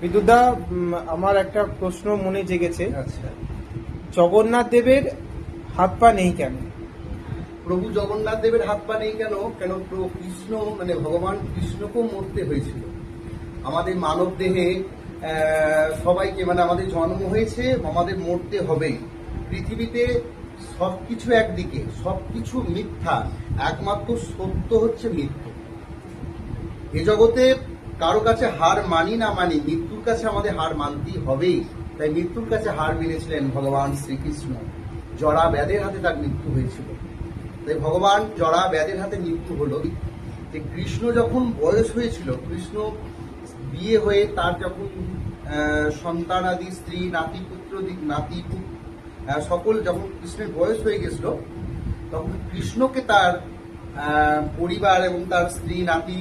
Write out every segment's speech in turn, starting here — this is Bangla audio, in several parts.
বিদ্যুৎদা, আমার একটা প্রশ্ন মনে জেগেছে। আচ্ছা, জগন্নাথ দেবের হাত পা নেই কেন? প্রভু জগন্নাথ দেবের হাত পা নেই কেন? কেন প্রভু কৃষ্ণ মানে ভগবান কৃষ্ণকেও মরতে হয়েছিল। আমাদের মানব দেহে সবাইকে মানে আমাদের জন্ম হয়েছে, আমাদের মরতে হবেই। পৃথিবীতে সবকিছু একদিকে, সবকিছু মিথ্যা, একমাত্র সত্য হচ্ছে মৃত্যু। এ জগতে কারো কাছে হার মানি না মানি, মৃত্যুর কাছে আমাদের হার মানতেই হবেই। তাই মৃত্যুর কাছে হার মেনেছিলেন ভগবান শ্রীকৃষ্ণ। জরা ব্যাধের হাতে তার মৃত্যু হয়েছিল। তাই ভগবান জরা ব্যাধের হাতে মৃত্যু হলো। যে কৃষ্ণ যখন বয়স হয়েছিল, কৃষ্ণ বিয়ে হয়ে তার যখন সন্তানাদি স্ত্রী নাতিপুত্র সকল যখন কৃষ্ণের বয়স হয়ে গেছিল, তখন কৃষ্ণকে তার পরিবার এবং তার স্ত্রী নাতি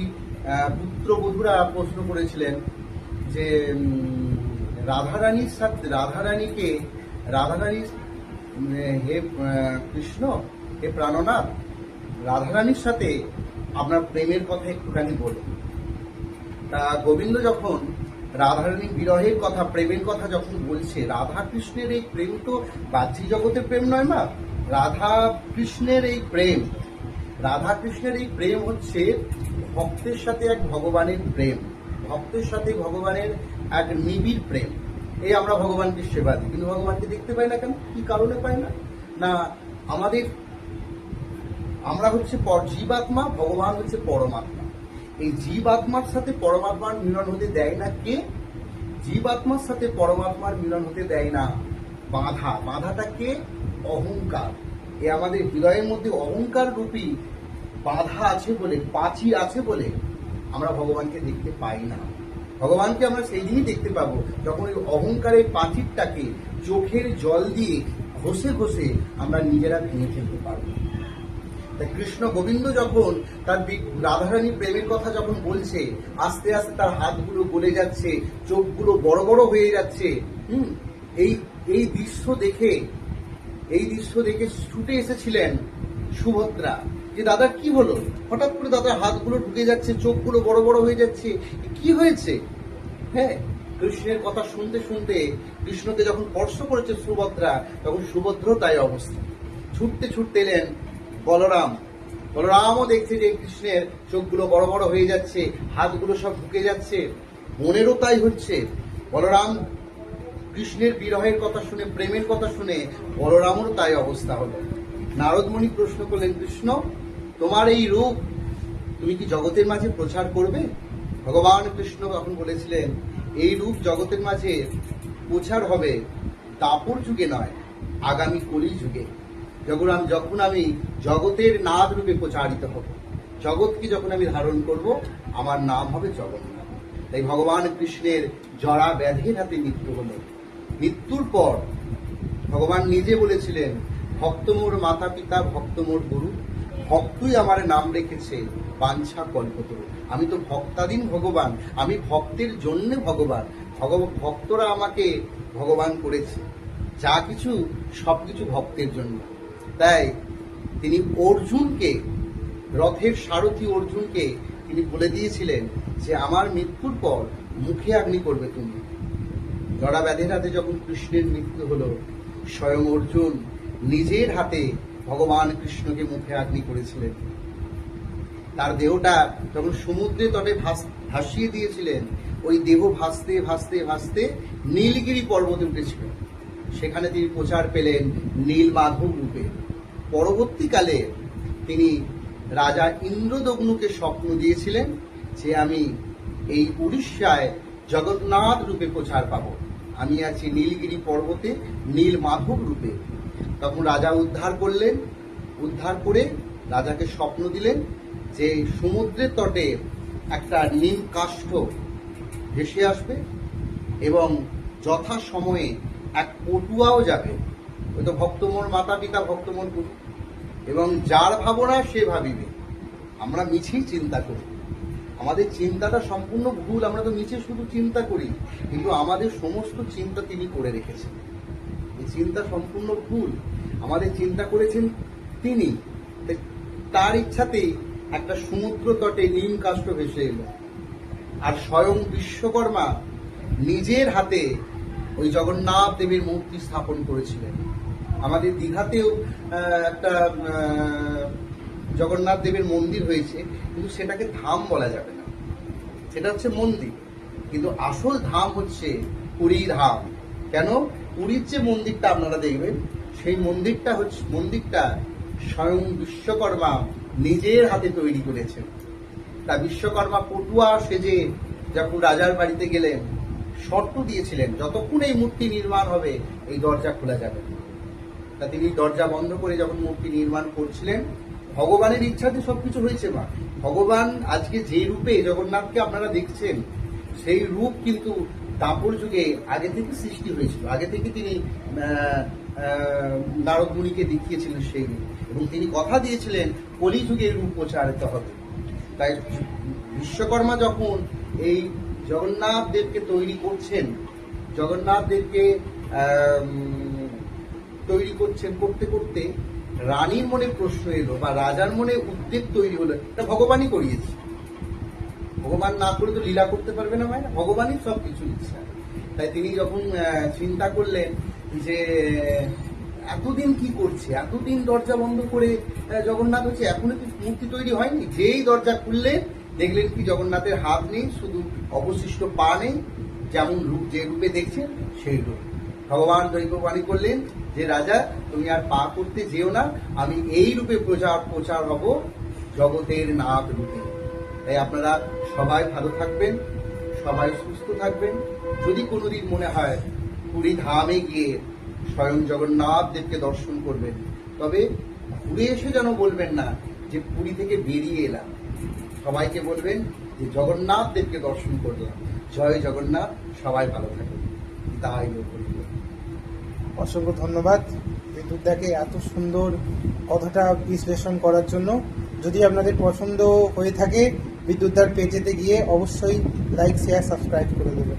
পুত্রবধূরা প্রশ্ন করেছিলেন যে রাধারানীর সাথে রাধারানীর হে কৃষ্ণ, হে প্রাণনাথ, রাধারানীর সাথে আপনার প্রেমের কথা একটুখানি বলুন। তা গোবিন্দ যখন রাধারানীর বিরহের কথা, প্রেমের কথা যখন বলছে, রাধা কৃষ্ণের এই প্রেম তো বাহ্যিক জগতের প্রেম নয় মা। রাধা কৃষ্ণের এই প্রেম হচ্ছে ভক্তের সাথে এক ভগবানের প্রেম, ভক্তের সাথে ভগবানের এক নিবিড় প্রেম। এই আমরা ভগবানকে সেবা দিই, কিন্তু ভগবানকে দেখতে পাই না কেন? কি কারণে পাই না? না, আমরা হচ্ছে জীবাত্মা, ভগবান হচ্ছে পরমাত্মা। এই জীবাত্মার সাথে পরমাত্মার মিলন হতে দেয় না কে? জীবাত্মার সাথে পরমাত্মার মিলন হতে দেয় না বাধাটা কে? অহংকার। এ আমাদের হৃদয়ের মধ্যে অহংকার রূপী বাধা আছে বলে, প্রাচীর আছে বলে আমরা ভগবানকে দেখতে পাই না। ভগবানকে আমরা সেই দিনই দেখতে পাবো যখন ওই অহংকারের প্রাচীরটাকে চোখের জল দিয়ে ঘষে ঘষে আমরা নিজেরা ভেঙে ফেলতে পারবো। তাই কৃষ্ণ গোবিন্দ যখন তার রাধারানীর প্রেমের কথা যখন বলছে, আস্তে আস্তে তার হাতগুলো গলে যাচ্ছে, চোখগুলো বড় বড় হয়ে যাচ্ছে। এই দৃশ্য দেখে ছুটে এসেছিলেন সুভদ্রা, যে দাদা কি হলো? হঠাৎ করে দাদার হাতগুলো ঢুকে যাচ্ছে, চোখগুলো বড় বড় হয়ে যাচ্ছে, কি হয়েছে? হ্যাঁ, কৃষ্ণের কথা শুনতে শুনতে কৃষ্ণকে যখন স্পর্শ করেছে সুভদ্রা, তখন সুভদ্রও তাই অবস্থা। ছুটতে এলেন বলরামও দেখছে যে কৃষ্ণের চোখগুলো বড় বড় হয়ে যাচ্ছে, হাতগুলো সব ঢুকে যাচ্ছে। বোনেরও তাই হচ্ছে। বলরাম কৃষ্ণের বিরহের কথা শুনে, প্রেমের কথা শুনে বলরামেরও তাই অবস্থা হলো। নারদমণি প্রশ্ন করলেন, কৃষ্ণ তোমার এই রূপ তুমি কি জগতের মাঝে প্রচার করবে? ভগবান কৃষ্ণ তখন বলেছিলেন, এই রূপ জগতের মাঝে প্রচার হবে দাপর যুগে নয়, আগামী কলি যুগে। যখন আমি জগতের নাদ রূপে প্রচারিত হব, জগৎকে যখন আমি ধারণ করব, আমার নাম হবে জগন্নাথ। তাই ভগবান কৃষ্ণের জরা ব্যাধির হাতে মৃত্যু হলো। মৃত্যুর পর ভগবান নিজে বলেছিলেন, ভক্ত মোর মাতা পিতা, ভক্ত মোর গুরু, ভক্তই আমার নাম রেখেছে বাঞ্ছা কল্পতরু। আমি তো ভক্তাধীন ভগবান, আমি ভক্তের জন্য ভগবান। ভক্তরা আমাকে ভগবান করেছে, যা কিছু সবকিছু ভক্তের জন্য। তাই তিনি রথের সারথী অর্জুনকে তিনি বলে দিয়েছিলেন যে আমার মৃত্যুর পর মুখে অগ্নি করবে তুমি। জরা ব্যাধির হাতে যখন কৃষ্ণের মৃত্যু হলো, স্বয়ং অর্জুন নিজের হাতে ভগবান কৃষ্ণকে মুখে অগ্নি করেছিলেন। তার দেহটা যখন সমুদ্রে তটে ভাসিয়ে দিয়েছিলেন, ওই দেহ ভাসতে ভাসতে ভাসতে নীলগিরি পর্বতে উঠেছিল। সেখানে তিনি প্রচার পেলেন নীল মাধব রূপে। পরবর্তীকালে তিনি রাজা ইন্দ্রদগ্নুকে স্বপ্ন দিয়েছিলেন যে আমি এই উড়িষ্যায় জগন্নাথ রূপে প্রচার পাব, আমি আছি নীলগিরি পর্বতে নীল মাধব রূপে। তখন রাজা উদ্ধার করে রাজাকে স্বপ্ন দিলেন যে সমুদ্রের তটে একটা নিম কাষ্ঠ ভেসে আসবে এবং যথা সময়ে এক পটুয়াও যাবে। ওই তো ভক্ত মোর মাতা পিতা, ভক্ত মোর গুরু, এবং যার ভাবনা সে ভাবিবে। আমরা মিছেই চিন্তা করি, আমাদের চিন্তাটা সম্পূর্ণ ভুল। আমরা তো মিছে শুধু চিন্তা করি, কিন্তু আমাদের সমস্ত চিন্তা তিনি করে রেখেছেন। এই চিন্তা সম্পূর্ণ ভুল, আমাদের চিন্তা করেছেন তিনি। তার ইচ্ছাতেই একটা সমুদ্র তটে নিম কাষ্ঠ ভেসে এলো। আর স্বয়ং বিশ্বকর্মা নিজের হাতে ওই জগন্নাথ দেবের মূর্তি স্থাপন করেছিলেন। আমাদের দীঘাতেও একটা জগন্নাথ দেবের মন্দির হয়েছে, কিন্তু সেটাকে ধাম বলা যাবে না, সেটা হচ্ছে মন্দির। কিন্তু আসল ধাম হচ্ছে পুরী ধাম। কেন? পুরীর যে মন্দিরটা আপনারা দেখবেন, সেই মন্দিরটা স্বয়ং বিশ্বকর্মা নিজের হাতে তৈরি করেছেন। তা বিশ্বকর্মা পটুয়া সেজে যখন রাজার বাড়িতে গেলেন, শর্ত দিয়েছিলেন যতক্ষণ এই মূর্তি নির্মাণ হবে এই দরজা খোলা যাবে না। তা তিনি দরজা বন্ধ করে যখন মূর্তি নির্মাণ করছিলেন, ভগবানের ইচ্ছাতে সবকিছু হয়েছে। মা ভগবান আজকে যে রূপে জগন্নাথকে আপনারা দেখছেন, সেই রূপ কিন্তু দাপর যুগে আগে থেকে সৃষ্টি হয়েছিল। আগে থেকে তিনি নারদ মুনিকে দেখিয়েছিলেন সেই রূপ, এবং তিনি কথা দিয়েছিলেন কলি যুগে রূপ প্রচারিত হবে। তাই বিশ্বকর্মা যখন এই জগন্নাথ দেবকে তৈরি করছেন, জগন্নাথ দেবকে তৈরি করতে করতে রানীর মনে প্রশ্ন এলো বা রাজার মনে উদ্বেগ তৈরি হলো, এটা ভগবানই করিয়েছে। ভগবান না করে তো লীলা করতে পারবে না, ভাই না, ভগবানই সব কিছু ইচ্ছা। তাই তিনি যখন চিন্তা করলেন যে এতদিন কি করছে, এতদিন দরজা বন্ধ করে জগন্নাথ হচ্ছে, এখনো কি মূর্তি তৈরি হয়নি। যেই দরজা খুললেন দেখলেন কি জগন্নাথের হাত নেই, শুধু অবশিষ্ট পা নেই, যেমন রূপ যে রূপে দেখছেন সেই রূপ। ভগবান দৈববাণী করলেন যে রাজা তুমি আর পা করতে যেও না, আমি এই রূপে প্রচার হব জগতের নাথ রূপে। তাই আপনারা সবাই ভালো থাকবেন, সবাই সুস্থ থাকবেন। যদি কোনোদিন মনে হয় পুরী ধামে গিয়ে স্বয়ং জগন্নাথ দেবকে দর্শন করবেন, তবে ঘুরে এসে যেন বলবেন না যে পুরী থেকে বেরিয়ে এলাম। সবাইকে বলবেন যে জগন্নাথ দেবকে দর্শন করলাম। জয় জগন্নাথ। সবাই ভালো থাকবেন। তাই অসংখ্য ধন্যবাদ বিদ্যুৎদাকে এত সুন্দর কথাটা বিশ্লেষণ করার জন্য। যদি আপনাদের পছন্দ হয়ে থাকে বিদ্যুৎদার পেজেতে গিয়ে অবশ্যই লাইক, শেয়ার, সাবস্ক্রাইব করে দেবেন।